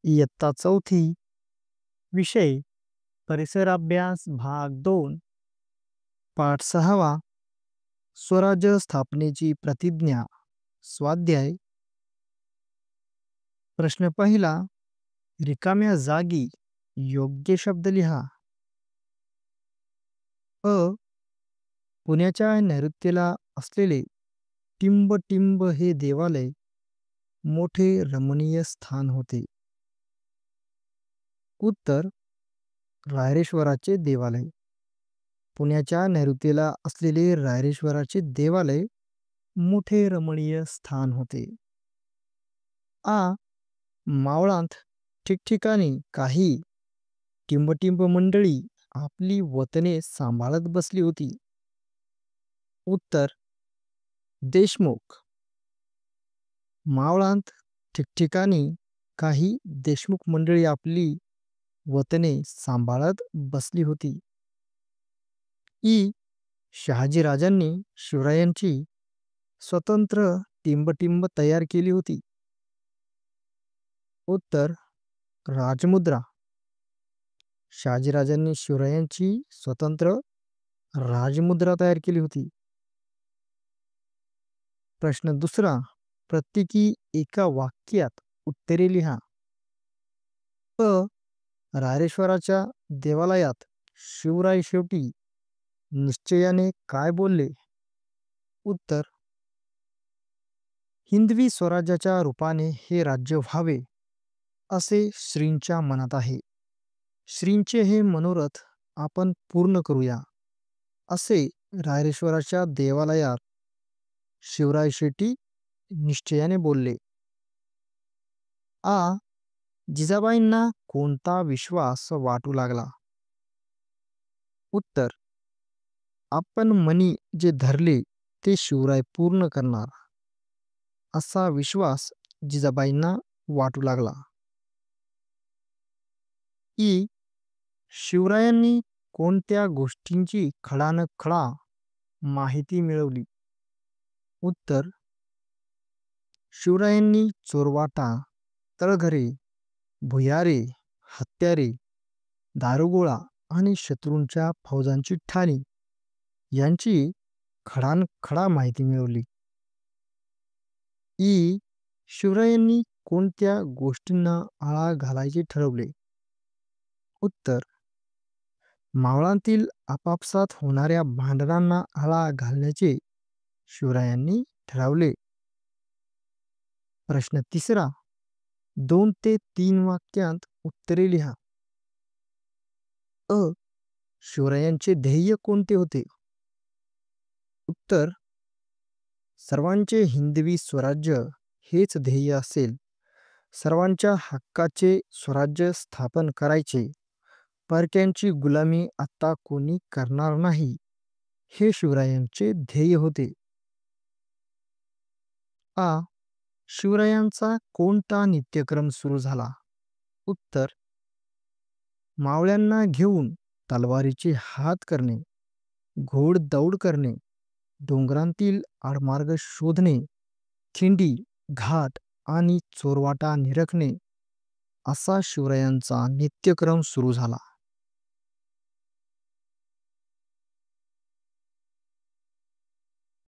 इयत्ता चौथी. विषय परिसर अभ्यास भाग 2. पाठ 6वा. स्वराज्य स्थापनेची प्रतिज्ञा. स्वाध्याय. प्रश्न पहिला. रिकाम्या जागी योग्य शब्द लिहा. अ. पुण्याच्या नैऋत्येला असलेले टिंब हे देवालय मोठे रमणीय स्थान होते. उत्तर. रायरेश्वराचे देवालय. पुण्याच्या नैऋत्येला असलेले रायरेश्वराचे देवालय मोठे रमणीय स्थान होते. आ. मावळांत ठिकठिकाणी काही टिंब मंडळी आपली वतने सांभाळत बसली होती. उत्तर. देशमुख. मावळांत ठिकठिकाणी काही देशमुख मंडळी आपली वतने सांभाळत बसली होती. ई. शहाजीराजांनी शिवरायांची स्वतंत्र टिंब तयार केली होती. उत्तर. राजमुद्रा. शहाजीराजांनी शिवरायांची स्वतंत्र राजमुद्रा तयार केली होती. प्रश्न दुसरा. प्रत्येकी एका वाक्यात उत्तरे लिहा. अ. रायरेश्वराच्या देवालयात शिवराय शेवटी निश्चयाने काय बोलले? उत्तर. हिंदवी स्वराज्याच्या रूपाने हे राज्य व्हावे असे श्रींच्या मनात आहे. श्रींचे हे मनोरथ आपण पूर्ण करूया असे रायरेश्वराच्या देवालयात शिवराय शेट्टी निश्चयाने बोलले. आ. जिजाबाईंना कोणता विश्वास वाटू लागला? उत्तर. आपण मनी जे धरले ते शिवराय पूर्ण करणार असा विश्वास जिजाबाईंना वाटू लागला. ई. शिवरायांनी कोणत्या गोष्टींची खडानखडा माहिती मिळवली? उत्तर. शिवरायांनी चोरवाटा, तळघरे, भुयारे, हत्यारे, दारुगोळा आणि शत्रूंच्या फौजांची ठाणी यांची खडानखडा माहिती मिळवली. ई. शिवरायांनी कोणत्या गोष्टींना आळा घालायचे ठरवले? उत्तर. मावळांतील आपापसात होणाऱ्या भांडणांना आळा घालण्याचे शिवरायांनी ठरवले. प्रश्न तिसरा. 2 ते 3 वाक्यांत उत्तरे लिहा. अ. शिवरायांचे ध्येय कोणते होते? उत्तर. सर्वांचे हिंदवी स्वराज्य हेच ध्येय असेल. सर्वांच्या हक्काचे स्वराज्य स्थापन करायचे. परक्यांची गुलामी आता कोणी करणार नाही हे शिवरायांचे ध्येय होते. आ. शिवरायांचा कोणता नित्यक्रम सुरू झाला? उत्तर. मावळ्यांना घेऊन तलवारीचे हात करणे, घोडदौड करणे, डोंगरांतील आडमार्ग शोधणे, खिंडी, घाट आणि चोरवाटा निरखणे असा शिवरायांचा नित्यक्रम सुरू झाला.